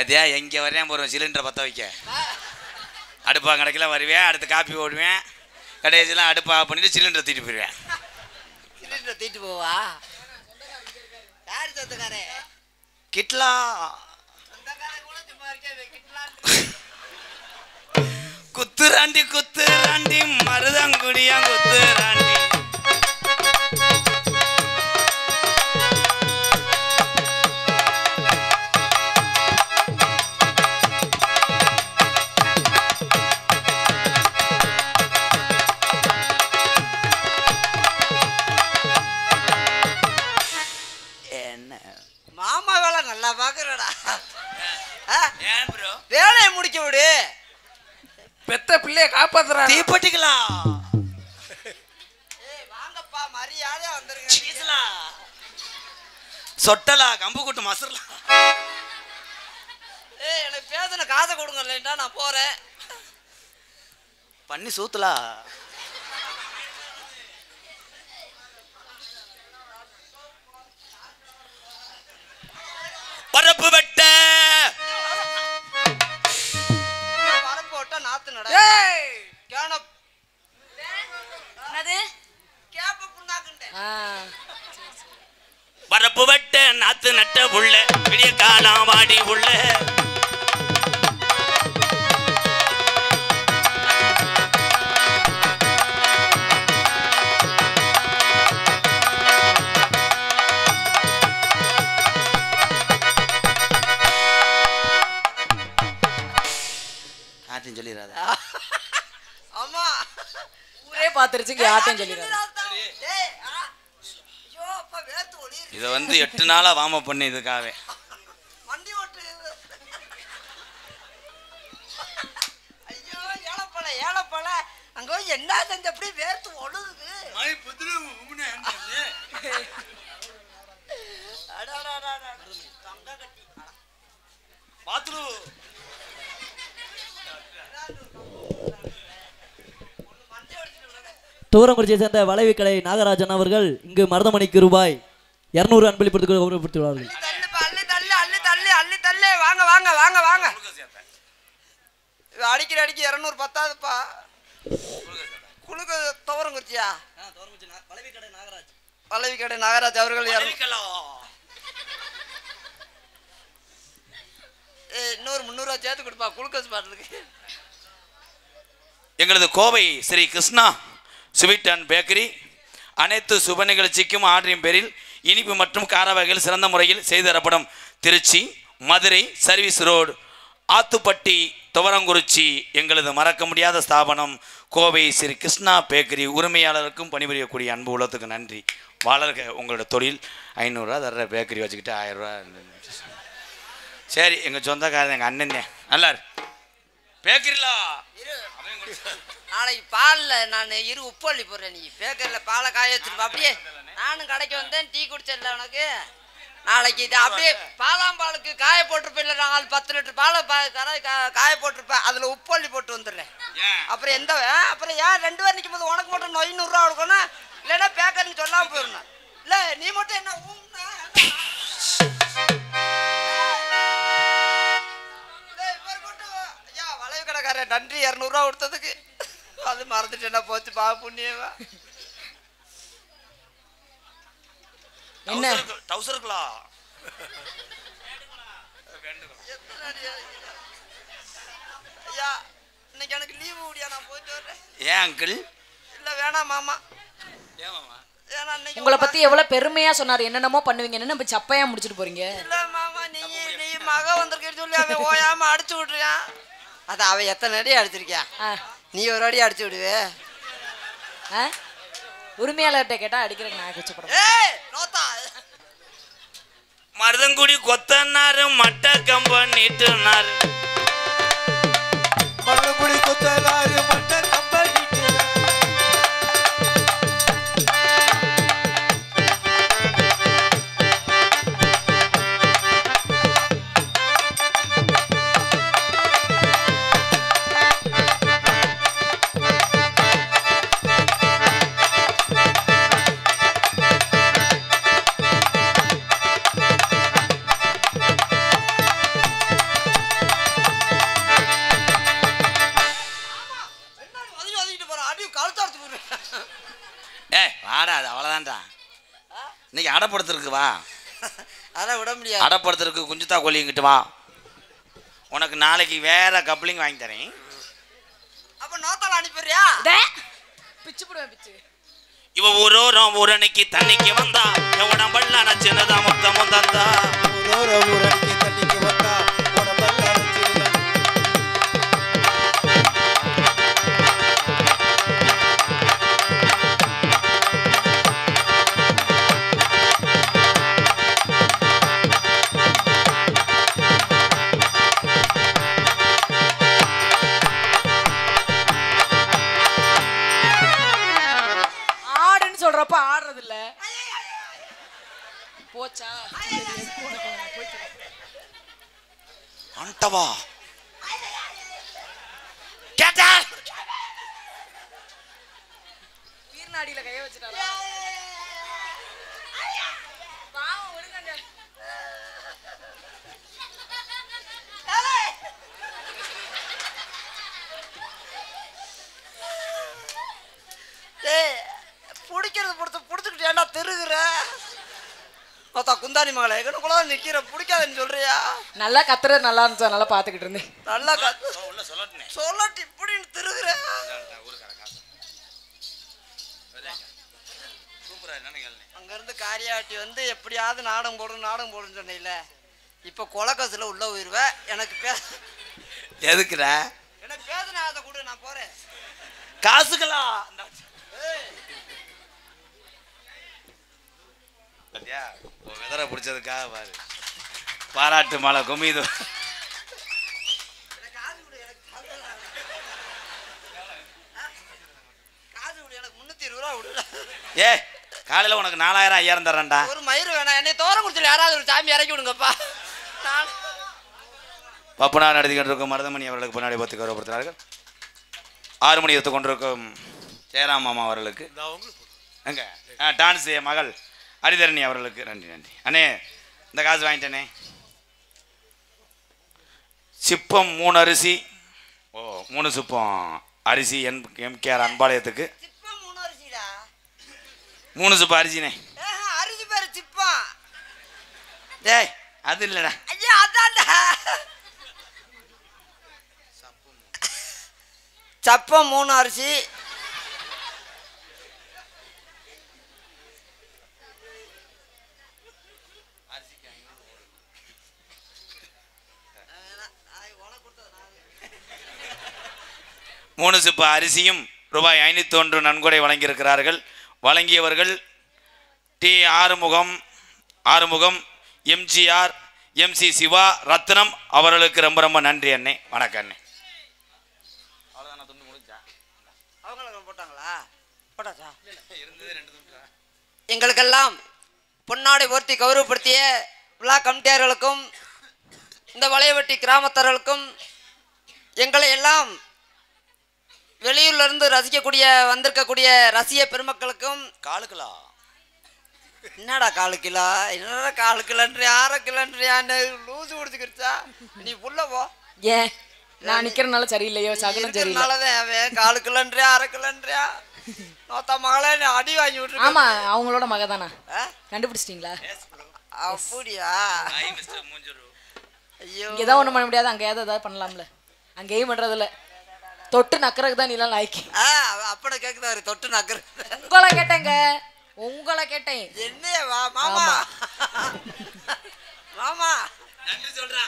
அதே எங்க வரேன் போறேன். சிலிண்டரை பற்ற வைக்க அடுப்பா கணக்கில் வருவேன். அடுத்து காப்பி ஓடுவேன். கடைசியெல்லாம் அடுப்பா பண்ணிட்டு சிலிண்டரை தூக்கிட்டு போயிடுவேன். சிலிண்டரை தூக்கிட்டு போவா? யாரு சொந்தக்காரே? கிட்லா. குத்துராண்டி குத்துராண்டி மருதங்குடியா குத்துராண்டி. மாமா வேலை நல்லா பாக்குறடா. ஏன் ப்ரோ? வேலையை முடிக்க விடு. பெத்த பிள்ளைய காப்பாத்துறா. தீப்பட்டிகளா. வாங்கப்பா மரியாதையா வந்துருங்க. சீஸ்லா. சொட்டலா கம்பு கூட்டு மசர்லா. எனக்கு பேசுன காசை கொடுங்க இல்லைண்டா நான் போறேன். பண்ணி சூத்துலா. பரப்பு வெட்ட. வரப்பு விட்டா நாத்து நட. என்னது? கேப்ப புண்ணாக்குண்டே. பரப்பு வெட்ட நாத்து நட்ட புள்ள விடிய காலம் வாடி உள்ள. ஆட்டம் சொல்லிடாத. அம்மா ஊரே பாத்துருச்சுங்க. ஆட்டம் சொல்லிடுறாரு. இதை 8 நாளா வார்ம் பண்ணி இதுக்காகவே. வண்டி ஓட்டு. ஐயோ ஏழப்பழ ஏழப்பழ. அங்க என்ன செஞ்ச அப்படியே வேர்த்து ஒழுகுது. பாத்ரூம். துவரங்குறிச்சியை சேர்ந்த வளைவுக்கடை நாகராஜன் அவர்கள் இங்கு மருதமணிக்கு ரூபாய் 200 அன்பளிப்பதற்கு கௌரவப்படுத்தியுள்ளார்கள். அள்ளி வாங்க வாங்க வாங்க வாங்க. அடிக்கிற 200 பத்தாதுப்பா. குளுக்க துவரங்குறிச்சியா? வளைவுக்கடை நாகராஜ் அவர்கள் இன்னொரு 300 சேர்த்து கொடுப்பா குளுக்கோஸ் பாட்டிலுக்கு. எங்களது Kovai Sri Krishna sweet and bakery அனைத்து சுப நிகழ்ச்சிக்கும் ஆர்டரின் பேரில் இனிப்பு மற்றும் கார வகைகள் சிறந்த முறையில் செய்து தரப்படும். திருச்சி, மதுரை சர்வீஸ் ரோடு, ஆத்துப்பட்டி, துவரங்குறிச்சி எங்களது மறக்க முடியாத ஸ்தாபனம் கோவை ஸ்ரீ கிருஷ்ணா பேக்கரி உரிமையாளருக்கும் பணிபுரியக்கூடிய அன்பு உள்ளத்துக்கு நன்றி. வளர்க உங்களோட தொழில். 500 ரூபா தர்ற பேக்கரி வச்சுக்கிட்டு 1000 ரூபா. சரி, எங்கள் சொந்தக்காரன் எங்கள் அண்ணன் நல்லா பேக்கரிலா நாளைக்கு பாலில் நான் உப்பு அள்ளி போடுறேன். நீ பேக்கரியில் பாலை காய வச்சுருப்பா. அப்படியே நானும் கடைக்கு வந்தேன், டீ குடிச்சல உனக்கு. நாளைக்கு இது அப்படியே பாலாம்பாலுக்கு காய போட்டிருப்பேன். இல்லை நாங்கள் 10 லிட்டர் பாலை காய போட்டிருப்பேன். அதில் உப்பு அள்ளி போட்டு வந்துடுறேன். அப்புறம் அப்புறம் ஏன் 2 பேர் நிற்கும் போது உனக்கு மட்டும் 500 ரூபா கொடுக்கணும்? இல்லைன்னா பேக்கரின்னு சொல்லாமல் போயிடணும். இல்லை நீ மட்டும் என்ன வளைவுக்கடைக்காரன் நன்றி 200 ரூபா கொடுத்ததுக்கு. அது மறந்துட்டு என்ன போச்சு பா புண்ணியவா. என்ன டவுசருக்குலா ஐயா இன்னைக்கு எனக்கு லீவு முடியா, நான் போயிட்டு வரேன். ஏன் அங்கிள்? இல்லை வேணாம் மாமா. ஏன் மாமா? ஏன்னா இன்னைக்கு உங்களை பத்தி எவ்வளவு பெருமையா சொன்னாரு. என்னென்னமோ பண்ணுவீங்க, என்ன இப்ப சப்பையா முடிச்சிட்டு போறீங்க? இல்லை மாமா, நீ மக வந்திருக்கேன்னு சொல்லி அவன் ஓயாம அடிச்சு விட்டுருக்கான். அது அவன் எத்தனை அடி அடிச்சிருக்கியா? நீ ஒரு அடி அடிச்சு விடுவே. உரிமையாளர்கிட்ட கேட்டா அடிக்கிறேன் நான் வச்சுப்படுறேன். மருதங்குடி கொத்தனாரு மட்ட கம்ப நீட்டுனாரு. மருதங்குடி கொத்தனாரு மட்ட கம்ப நீட்டுனாரு. இன்னைக்கு அடப்படுத்திருக்கு வா. அதான் விட முடியாது. அடப்படுத்திருக்கு குஞ்சுத்தா கொல்லிங்கிட்டு வா. உனக்கு நாளைக்கு வேற கப்ளிங் வாங்கி தரேன். அப்ப நோத்தால அனுப்பிடுறியா? பிச்சு போடுவேன் பிச்சு. இவ ஊரோரம் ஊரணிக்கு தண்ணிக்கு வந்தா உடம்பல்ல நச்சினதா மொத்தமும் தந்தா. ஊரணிக்கு தண்ணிக்கு வந்தா உடம்பல்ல நச்சினதா. சொல்றப்ப ஆடுறது இல்ல போச்சா? அண்டவா கேட்டா வீர்நாடியில கைய வச்சிட்டாளா? பாவம் விடுங்க. பிடிக்கிறது பிடிச்சிக்கிட்டு ஏன்டா திருகுற? குந்தாணி மகளை எங்கனுக்குள்ள நிக்கிற பிடிக்காதுன்னு சொல்றியா? நல்லா கத்துறது நல்லா இருந்துச்சு, நல்லா பாத்துக்கிட்டு இருந்தேன். நல்லா சொல்லட்டு இப்படின்னு திருகுற. அங்க இருந்து காரியாட்டி வந்து எப்படியாவது நாடகம் போடுன்னு சொன்னீங்கள. இப்ப கொலக்கசுல உள்ள உயிர்வ எனக்கு எதுக்குடா? எனக்கு பேசுன அதை கொடு, நான் போறேன். காசுகளா வெதரை பிடிச்சதுக்காக பாரு. பாராட்டு மலை குமிது. ஏ காலையில உனக்கு 4000 5000 தரேன்டா. ஒரு மயிறு வேணாம், என்னை தோரங்குறிச்சியில் யாராவது ஒரு சாமி இறக்கி விடுங்கப்பா. பப்புனா நடத்திக்கிட்டு இருக்கும் மருதமணி அவர்களுக்கு பின்னாடி பார்த்து கௌரவப்படுத்தினார்கள். 6 மணி எடுத்து கொண்டிருக்கும் ஜெயராம் மாமா அவர்களுக்கு எங்க டான்ஸ் மகள் ஹரிதரணி அவர்களுக்கு நன்றி நன்றி. அண்ணே இந்த காசு வாங்கிட்டேனே. சிப்பம் 3 அரிசி. ஓ 3 சிப்பம் அரிசி எம்கேஆர் அன்பாளையத்துக்கு 3 சிப்பம் அரிசினே. அரிசி பேரு சிப்பா. டேய் அது இல்லடா. ஐயா அதான்டா. சப்பம் 3 அரிசி. மூணு சிப்ப அரிசியும் ரூபாய் 501 நன்கொடை வழங்கியிருக்கிறார்கள். வழங்கியவர்கள் டி ஆறுமுகம் எம்ஜிஆர் எம்சி சிவா ரத்னம் அவர்களுக்கு ரொம்ப ரொம்ப நன்றி அண்ணே. வணக்கம் அண்ணே. போட்டாங்களா? போட்டாச்சா? எங்களுக்கெல்லாம் பொன்னாடை போர்த்தி கௌரவப்படுத்திய விழா கமிட்டியார்களுக்கும் இந்த வளையவட்டி கிராமத்தார்களுக்கும் எங்களை எல்லாம் வெளியூர்ல இருந்து வந்திருக்கக்கூடிய ரசிக பெருமக்களுக்கும் காலுக்குலா என்னடா 4 கிலோ என்னடா 4 கிலோன்றியா 6 கிலோன்றியான்னு லூசு குடிச்சுக்கிடுச்சா நீ புள்ள போ. ஏன் நான் நிக்கிறனால சரியில்லையோ சகனம் சரியில்லை. அவன் 4 கிலோன்றியா 6 கிலோன்றியா நோத்தா மகளே அடி வாங்கி விட்டு. ஆமா அவங்களோட மக தானா கண்டுபிடிச்சிட்டீங்களா? அப்படியா? ஐயோ இங்கதான் ஒண்ணும் பண்ண முடியாது. அங்க ஏதாவது பண்ணலாம்ல. அங்கேயும் பண்றதில்ல. தொட்டு நக்கறதுக்கு தான் நீலாம் லாய்க்கு. அப்பட கேக்குதாரு தொட்டு நக்கற. உங்களை கேட்டேன். என்னவா மாமா மாமா நன்றி சொல்றா.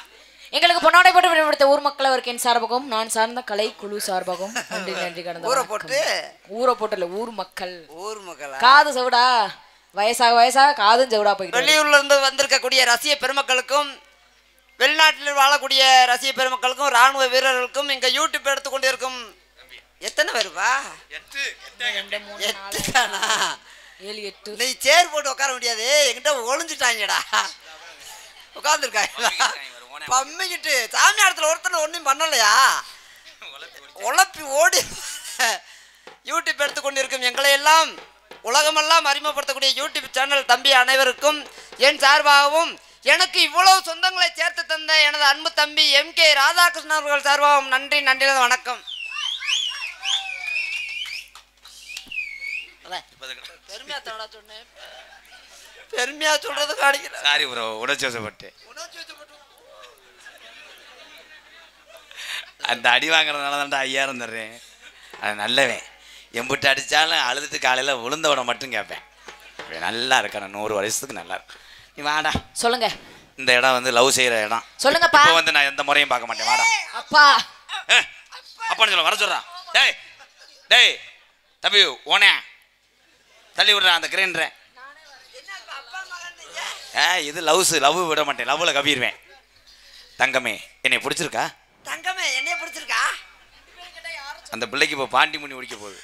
எங்களுக்கு பொன்னாடை போட்டு விடுபடுத்த ஊர் மக்கள் அவருக்கு என் சார்பாகவும் நான் சார்ந்த கலை குழு சார்பாகவும் நன்றி நன்றி. கடந்த ஊரை போட்டுல ஊர் மக்கள் காது செவிடா வயசாக காதும் செவிடா போயிட்டு வெளியூர்ல இருந்து வந்திருக்கக்கூடிய ரசிக பெருமக்களுக்கும் வெளிநாட்டில் வாழக்கூடிய ரசிக பெருமக்களுக்கும் ராணுவ வீரர்களுக்கும் இங்க யூடியூப் எடுத்துக்கொண்டு இருக்கும் எத்தனை பேருப்பா? 7 நீ சேர் போட்டு உட்கார முடியாது. என்கிட்ட ஒளிஞ்சுட்டாங்கடா. உட்காந்துருக்காங்க பம்மிக்கிட்டு சாமியாரத்தில் ஒருத்தர் ஒன்றும் பண்ணலையா? உழப்பி ஓடி யூடியூப் எடுத்துக்கொண்டிருக்கும் எங்களை எல்லாம் உலகமெல்லாம் அறிமுகப்படுத்தக்கூடிய யூடியூப் சேனல் தம்பி அனைவருக்கும் என் சார்பாகவும் எனக்கு இவ்வளவு சொந்தங்களை சேர்த்து தந்த எனது அன்பு தம்பி MK ராதாகிருஷ்ணன் அவர்கள் சார்பாகவும் நன்றி நன்றி வணக்கம். பெருமையா சொல்றது காணிக்கிறேன். சாரி ப்ரோ உணர்ச்சிவசப்பட்டு அந்த அடி வாங்குறதுனால தான்டா 5000 தர்றேன். அது நல்லவன் எம்பிட்டு அடித்தாலும் அழுதுட்டு காலையில் உளுந்த விட மட்டும் கேட்பேன். நல்லா இருக்கா 100 வருஷத்துக்கு நல்லா இருக்கு. நீ வாடா சொல்லுங்க. இந்த இடம் வந்து லவ் செய்கிற இடம். சொல்லுங்கப்பா. இப்போ வந்து நான் எந்த முறையும் பார்க்க மாட்டேன். வாடா அப்பா அப்பான்னு சொல்ல வர சொல்கிறான். டேய் டேய் தம்பி ஓனே தள்ளி விடுறேன் அந்த கிரைண்டரை. இது லவ் விட மாட்டேன். லவ்வில் கவிடுவேன். தங்கமே என்னை பிடிச்சிருக்கா? தங்கமே என்னைய பிடிச்சிருக்கா? அந்த பிள்ளைக்கு இப்போ பாண்டி முனி முடிக்க போகுது.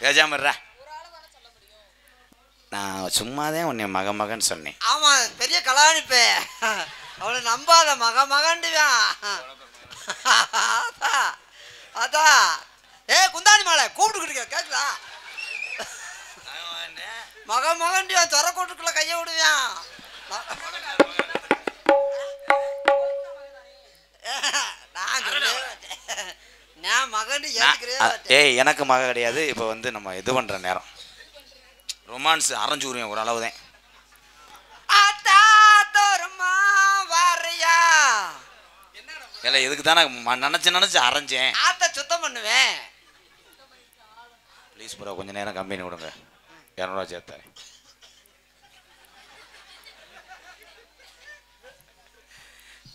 ஏஜாமர்ரா நான் சும்மாதான் உன்னை மகன்னு சொன்னேன். ஆமா பெரிய கலாணிப்பே அவளை நம்பாத மகன்டுவான். அதான் குந்தாணி மாலை கூப்பிட்டுக்கிட்டு கேட்குதா? மகன்டுவான் சொர கூட்டுக்குள்ள கையை விடுவான். நான் மகன் ஏய் எனக்கு மக கிடையாது. இப்போ வந்து நம்ம இது பண்ணுற நேரம் ரொமான்ஸ் அரைஞ்சு விடுவேன் ஒரு அளவு தான். இல்லை இதுக்கு தானே நினச்சி அரைஞ்சேன். சுத்தம் பண்ணுவேன். ப்ளீஸ் ப்ரோ கொஞ்சம் நேரம் கம்பெனி விடுங்க. 200 சேர்த்தாரு.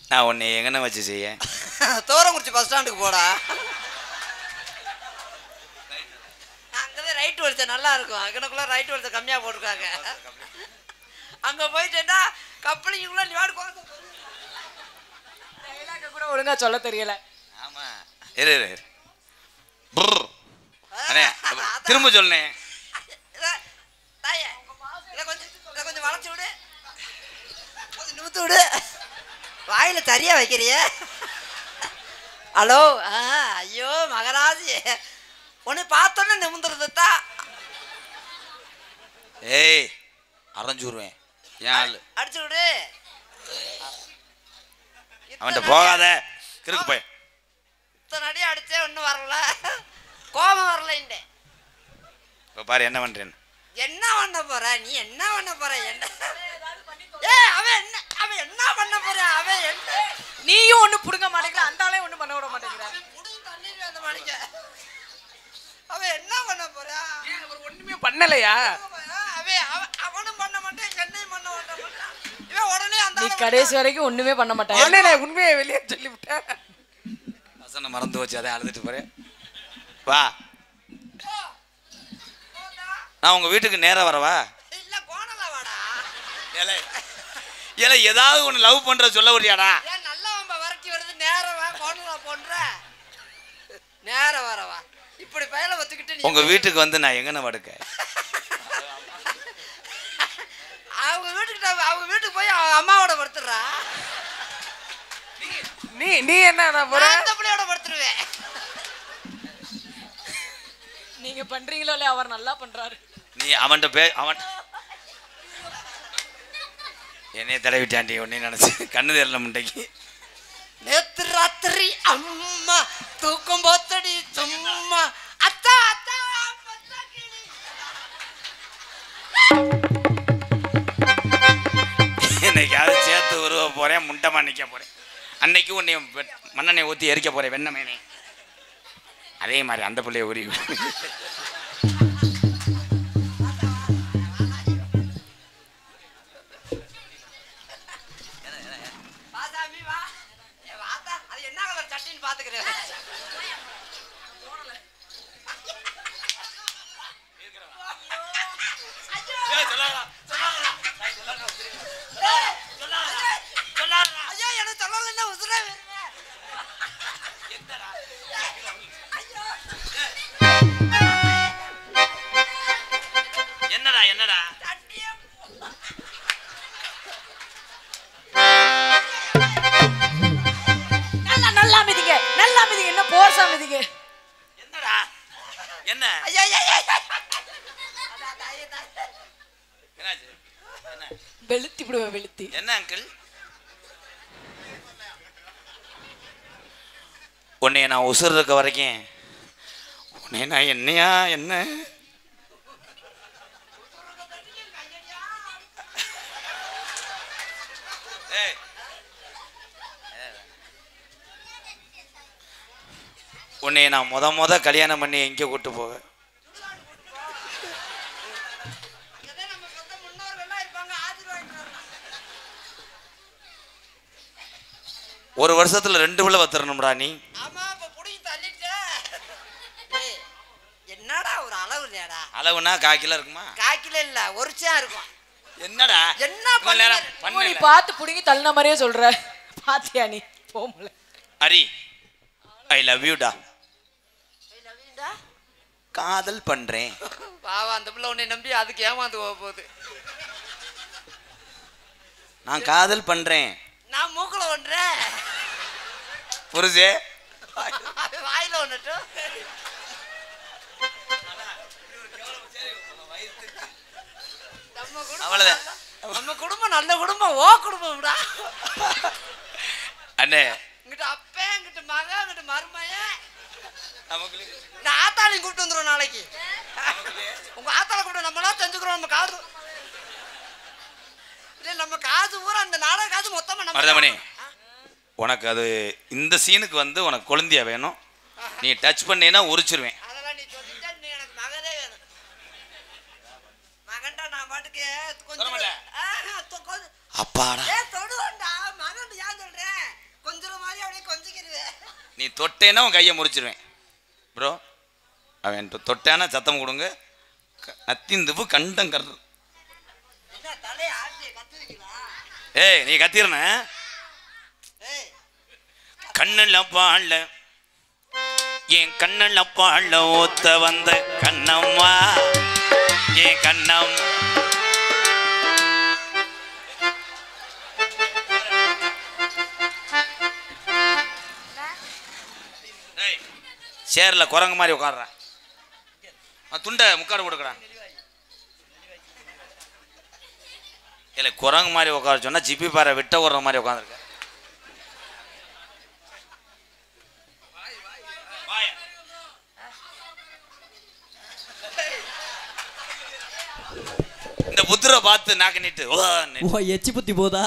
நான் உன்னை எங்கன வச்சு செய்ய தோரங்குறிச்சி பஸ் ஸ்டாண்டுக்கு போடா. அங்கதான் ரைட் வலிச்ச நல்லா இருக்கும். அங்கனக்குள்ள ரைட் வலிச்ச கம்மியா போட்டிருக்காங்க. அங்க போயிட்டேன்னா கப்பலிங்குள்ள நீ வாடு கூட ஒழுங்கா சொல்ல தெரியல. ஆமா இரு அண்ணே திரும்ப சொல்லேன். கொஞ்சம் வளைச்சு விடு. கொஞ்சம் நிமித்து விடு. வாயில சரியா வைக்கிறிய. ஹலோ ஐயோ மகராஜி உன்னை பார்த்தோன்னே நிமிந்துருதுட்டா. ஏய் அரைஞ்சுருவேன் ஏன் ஆளு அடிச்சு விடு. அவன்கிட்ட போகாத கிறுக்கு போய். இத்தனை அடி அடிச்சே ஒன்றும் வரல, கோபம் வரல. இப்போ பாரு என்ன பண்றேன்னு. என்ன பண்ண போற நீ? என்ன பண்ண போற? என்ன அவன் என்ன பண்ண போற? அவன் என்ன? நீயும் ஒண்ணு புடுங்க மாட்டேங்கிற, அந்த ஆளே ஒண்ணு பண்ண விட மாட்டேங்கிற. அவன் என்ன பண்ண போறா? அவர் ஒண்ணுமே பண்ணலையா? அவனும் பண்ண மாட்டேன், என்னையும் பண்ண மாட்டான். இவன் உடனே அந்த நீ கடைசி வரைக்கும் ஒண்ணுமே பண்ண மாட்டாங்க. என்ன உண்மையை வெளியே சொல்லிவிட்டேன். வசனம் மறந்து வச்சு அதை அழுதுட்டு போறேன். வா நான் உங்க வீட்டுக்கு நேரா வரவா? இல்ல கோணல வாடா. ஏலே ஏலே ஏதாவது ஒன்று லவ் பண்ற சொல்ல வரியாடா? ஏன் நல்லவன் வரட்டி வருது, நேரவா கோணல போன்ற நேர வரவா? இப்படி பயல வச்சுக்கிட்டு நீ உங்க வீட்டுக்கு வந்து நான் எங்கன படுக்க? அவங்க வீட்டுக்கு போய் அவங்க அம்மாவோட படுத்துறா. நீ என்ன போற? அந்த பிள்ளையோட படுத்துருவேன். நீங்க பண்றீங்களோ இல்லையா, அவர் நல்லா பண்றாரு. நீ அவன்கிட்ட அவன் என்னைய தடவிட்டாண்டி ஒன்னே நினைச்சு கண்ணு தெரியல முண்டைக்கு. நேத்து ராத்திரி அம்மா தூக்கம் போத்தடி சும்மா அத்தா அத்தா என்னைக்காவது சேர்த்து உருவ போறேன், முண்டமா நிக்க போறேன். அன்னைக்கு உன்னை மண்ணெண்ணெய் ஊற்றி எரிக்க போறேன் வெண்ணமேனே. அதே மாதிரி அந்த பிள்ளைய உரி. பாசாமி வா. வாத்தா அது என்ன கலர் சட்டின்னு பாத்துக்கிறேன். ஐயா எனக்கு சொல்லல உசுரே வருவேன். என்னடா என்னடா நல்லா நல்லா மிதிங்க, நல்லா மிதிங்க, என்ன போர்ஸா மிதிங்க. என்னடா என்ன ஐயா ஐயா என்னாச்சு? என்ன வெளுத்தி விடுவேன், வெளுத்தி. என்ன அங்கிள்? உன்னைய நான் உசுர் இருக்க வரைக்கும் உன்னைய நான் என்னையா என்ன உன்னைய நான் முத கல்யாணம் பண்ணி எங்கே கூட்டு போக? ஒரு வருஷத்துல 2 பிள்ளை வத்துறணும்டா நீ. ஆமா இப்ப புடிங்கி தள்ளிட்ட. ஏய் என்னடா ஒரு அளவு இல்லையாடா? அளவுனா 1/4 கிலோ இருக்குமா? 1/4 கிலோ இல்ல, ஒருச்சா இருக்கும். என்னடா என்ன பண்ண? நீ பார்த்து புடுங்கி தள்ளின மாதிரியே சொல்ற. பாத்தியா நீ? போமல ஹரி ஐ லவ் யூ டா. ஐ லவ் யூ டா. காதல் பண்றேன். பாவா அந்த பிள்ளை உன்னை நம்பி அதுக்கு ஏமாந்து போக போகுது. நான் காதல் பண்றேன். நான் மூக்குல ஒன்றேன். புரிஞ்சே வாயில ஒண்ணட்டு. அவ்வளவுதான். நம்ம குடும்பம் நல்ல குடும்பம், ஓ குடும்பம்டா. அண்ணே இங்கிட்ட அப்பே, இங்கிட்ட மகன், இங்கிட்ட மருமையன். நான் ஆத்தாளையும் கூப்பிட்டு வந்துடும் நாளைக்கு. உங்க ஆத்தாளை கூப்பிட்டு நம்மளாம் செஞ்சுக்கிறோம். நம்ம காது இல்ல, நம்ம காது ஊரா அந்த நாடக காது மொத்தமா நம்ம. மருதமணி உனக்கு அது இந்த சீனுக்கு வந்து உனக்கு குழந்தையா வேணும். நீ டச் பண்ணீன்னா உரிச்சிருவேன். அதெல்லாம் நீ சொல்லிட்டா, நீ எனக்கு மகனே வேணும். மகன்டா நான் பாட்டுக்கு கொஞ்சம் அப்பாடா தொடுவோண்டா. மகன் ஏன் சொல்றேன்? கொஞ்சம் மாதிரி அப்படியே கொஞ்சிக்கிறது. நீ தொட்டேன்னா உன் கையை முறிச்சிருவேன் ப்ரோ. அவன் தொட்டானா சத்தம் கொடுங்க. நத்திந்துப்பு கண்டம் கர். என்ன தலையை ஆட்டி கத்துறீங்களா? ஏய் நீ கத்திரன ஏய் கண்ணுல பாழ என் கண்ணுல பாழ ஊத்த வந்த கண்ணம்மா என் கண்ணம். சேர்ல குரங்கு மாதிரி உட்கார்ற. துண்டை முக்காடு கொடுக்கடா. இல்லை குரங்கு மாதிரி உட்கார சொன்னா ஜிப்பி பாறை விட்ட ஓடுற மாதிரி உட்காந்துருக்க. இந்த புத்திர பார்த்து நாக்கு நீட்டு ஓ எச்சி புத்தி போதா?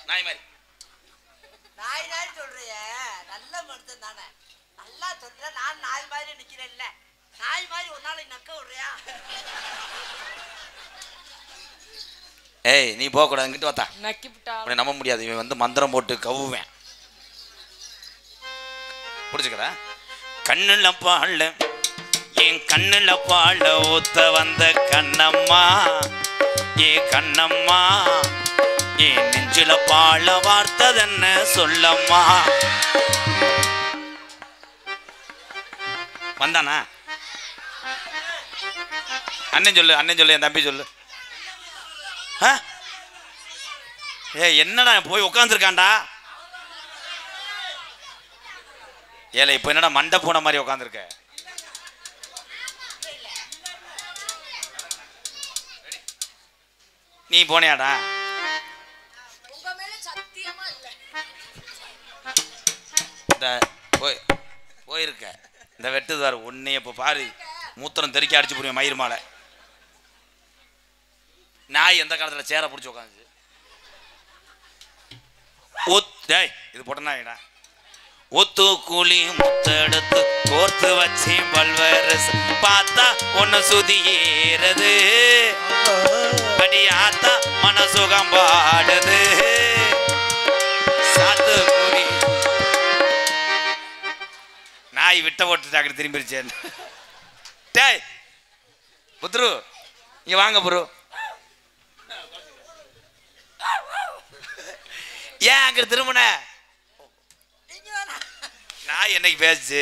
நாய் மாதிரி நாய் நாய் சொல்றிய நல்ல மனுஷன் தானே. நல்லா சொல்ற நான் நாய் மாதிரி நிக்கிறேன்ல. நாய் மாதிரி ஒரு நாளைக்கு நக்க விடுறியா? ஏய் நீ போக கூடாது, இங்கிட்டு வாத்தா. நக்கி விட்டா அப்படி நம்ப முடியாது, இவன் வந்து மந்திரம் போட்டு கவுவேன். புரிஞ்சுக்கடா. கண்ணுல பாழ என் கண்ணுல பாழ ஊத்த வந்த கண்ணம்மா, ஏ கண்ணம்மா, என் நெஞ்சுல பாழ வார்த்ததென்ன சொல்லம்மா. வந்தானா? அண்ணன் சொல்லு, அண்ணன் சொல்லு, என் தம்பி சொல்லு. ஏ என்னடா போய் உட்காந்துருக்கான்டா. ஏல இப்ப என்னடா மண்டை போன மாதிரி உட்காந்துருக்க? நீ போனியாடா? உங்க மேல சத்தியமா இல்ல. போயிருக்க இந்த வெட்டுதார் உன்னைய இப்ப பாரு, மூத்திரம் தெறிக்க அடிச்சு போடுவேன் மயிர் மாலை. நாய் எந்த காலத்துல சேர பிடிச்சி உட்காந்து இது போட்டா ஒத்து கூலி முத்தெடுத்து கோர்த்து வச்சு பல்வரசு பார்த்தா ஒன்னு சுதி ஏறது அடியாத்தா மனசுகம் பாடுது சாத்து கூலி. நாய் விட்ட போட்டு திரும்பிருச்சேன். டேய் புத்ரு இங்க வாங்க ப்ரோ. ஏன் அங்க திரும்பின? நாய் என்னைக்கு பேசுச்சு?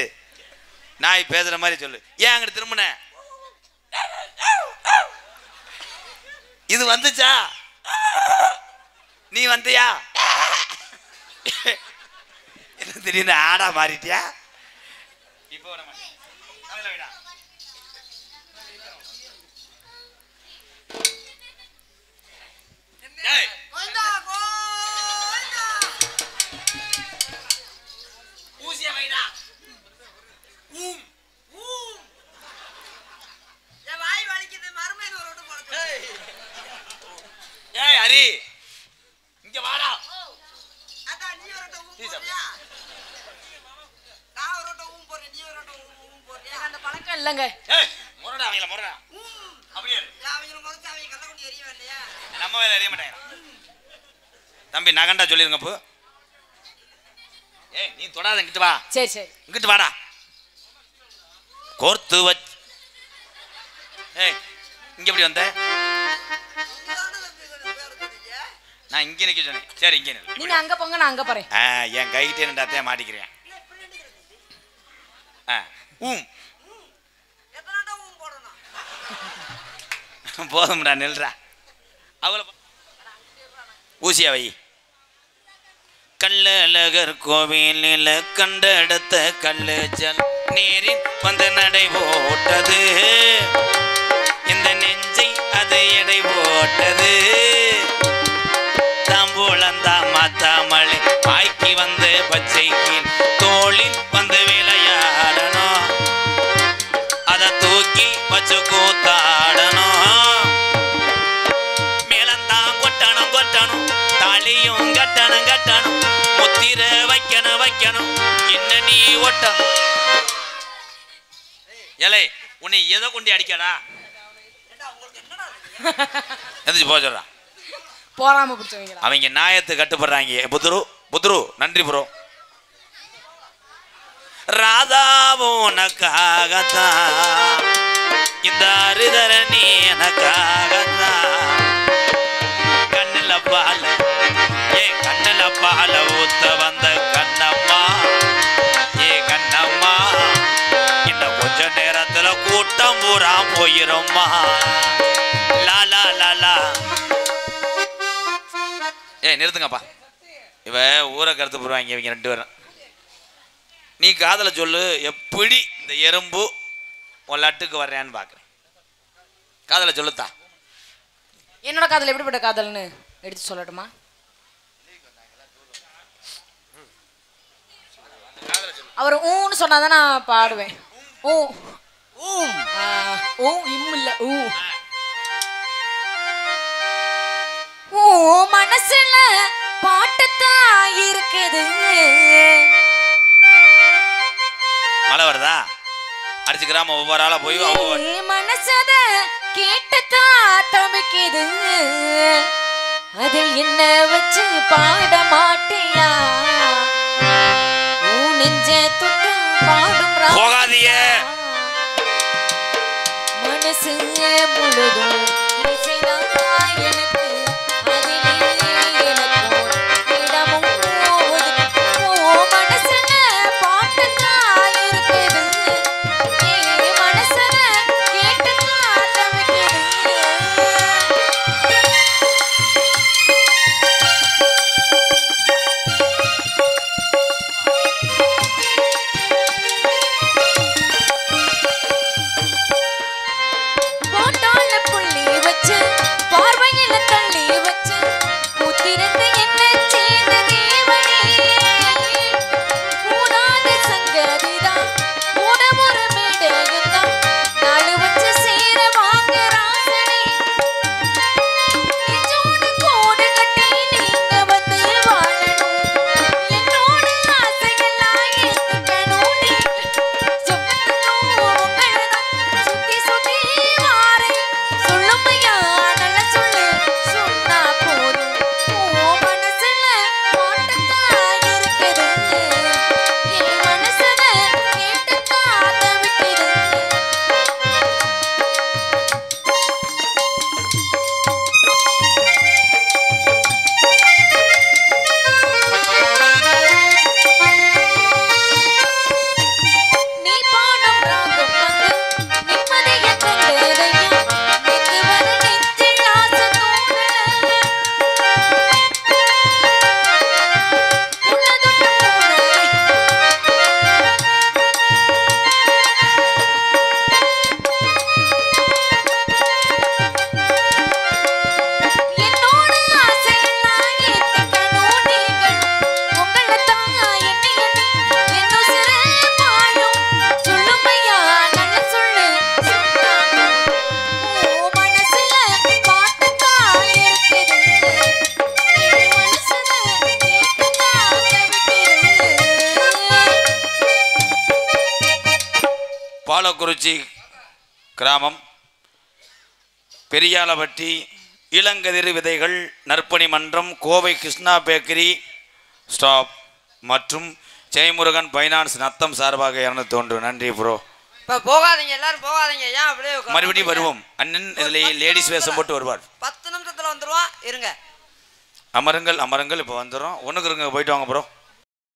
நாய் பேசுற மாதிரி சொல்லு. ஏன் அங்க திரும்பின? இது வந்துச்சா? நீ வந்தியா? என்ன திடீர்னு ஆடா மாறிட்டியா? இப்போ வர மாட்டேன். ஏய் ஹரி இங்க வாடா. அதான் நீ வரட்ட ஊம் போறியா? நான் வரட்ட ஊம் போறேன், நீ வரட்ட ஊம் போறியா? அந்த பழக்கம் இல்லங்க. ஏய் முறடா அவங்கள முறடா. அப்படியே அவங்கள முறச்சு அவங்க கல்ல கொண்டு எறிய வேண்டியா? நம்ம வேலை எறிய மாட்டாங்க. தம்பி நகண்டா சொல்லிருங்க போ. ஏய் நீ தொடாத, இங்கிட்டு வா. சரி சரி இங்கிட்டு வாடா. கோர்த்து வச்சு ஏய் இங்க எப்படி வந்த? நான் இங்க நிக்க சொன்னேன். சரி இங்க நில்லு. நீங்க அங்க போங்க, நான் அங்க போறேன். என் கைட்டே ரெண்டாத்தையே மாட்டிக்கிறேன். எத்தனாண்டா ஊம் போடணும்? போதும்டா நில்றா. அவளை ஊசியா வை. கள்ளழகர் கோவிலில் கண்டெடுத்த கல்லுச்சல் நீரில் வந்து நடை போட்டது, இந்த நெஞ்சை அது எடை போட்டது. தாம்பூலந்தா மாத்தாமலை வாய்க்கு வந்து பச்சைக்கு தோளில் வந்து விளையாடணும், அதை தூக்கி வச்சு கூத்தாடணும். மேலந்தான் கொட்டணும் கொட்டணும், தாலியும் கட்டணும் கட்டணும், முத்திர வைக்கணும் வைக்கணும், என்ன நீ ஒட்டணும். ஏலே உன்னை எதை கொண்டு அடிக்கடா? எந்திரிச்சு போக சொல்றான். போறாம பிடிச்சவங்களா? அவங்க நியாயத்து கட்டுப்படுறாங்க. புத்ரு புத்ரு நன்றி ப்ரோ. ராதாவும் உனக்காகத்தான், இந்த அரிதரணி எனக்காகத்தான். கண்ணுல பால ஏன் கண்ணுல பால ஊத்த வந்த கண்ணம்மா, ஏ கண்ணம்மா, இன்னும் கொஞ்ச நேரத்துல கூட்டம் பூரா போயிரும்மா. லாலா லாலா. ஏய் நிறுத்துங்கப்பா, இவ ஊரை கருத்து போடுவாங்க இவங்க ரெண்டு பேரும். நீ காதலை சொல்லு, எப்படி இந்த எறும்பு உன் லட்டுக்கு வர்றேன்னு பார்க்குறேன். காதலை சொல்லுத்தா. என்னோட காதல் எப்படிப்பட்ட காதல்னு எடுத்து சொல்லட்டுமா? அவர் ஊன்னு சொன்னாதான் நான் பாடுவேன். ஊ ஊம் ஊ இம் இல்ல ஊ. ஊ மனசுல பாட்டுத்தான் இருக்குது. மழை வருதா? அடிச்சுக்கிறாம ஒவ்வொரு ஆளா போய் மனசத கேட்டுத்தான் தவிக்குது. அதில் என்ன வச்சு பாட மாட்டியா? நெஞ்ச தொட்டு பாடும் போகாதீங்க. மனசு முழுதும் இசைதான் எனக்கு. அதிலே எனக்கு இடமும் மனசுல பாட்டுத்தான் இருக்குது. மனசத கேட்டுத்தான் தவிக்குது. பாலக்குறிச்சி கிராமம், பெரியாலப்பட்டி, இளங்கதிர் விதைகள் நற்பணி மன்றம், கோவை கிருஷ்ணா பேக்கரி ஸ்டாப் மற்றும் ஜெயமுருகன் பைனான்ஸ் நத்தம் சார்பாக 201. நன்றி ப்ரோ. இப்போ போகாதீங்க, எல்லாரும் போகாதீங்க. ஏன் அப்படியே மறுபடியும் வருவோம். அண்ணன் இதில் லேடிஸ் வேஷம் போட்டு வருவார். 10 நிமிஷத்துல வந்துருவான். இருங்க. அமருங்கள் அமருங்கள். இப்போ வந்துடும். ஒன்றுக்கு இருங்க, போயிட்டு வாங்க ப்ரோ.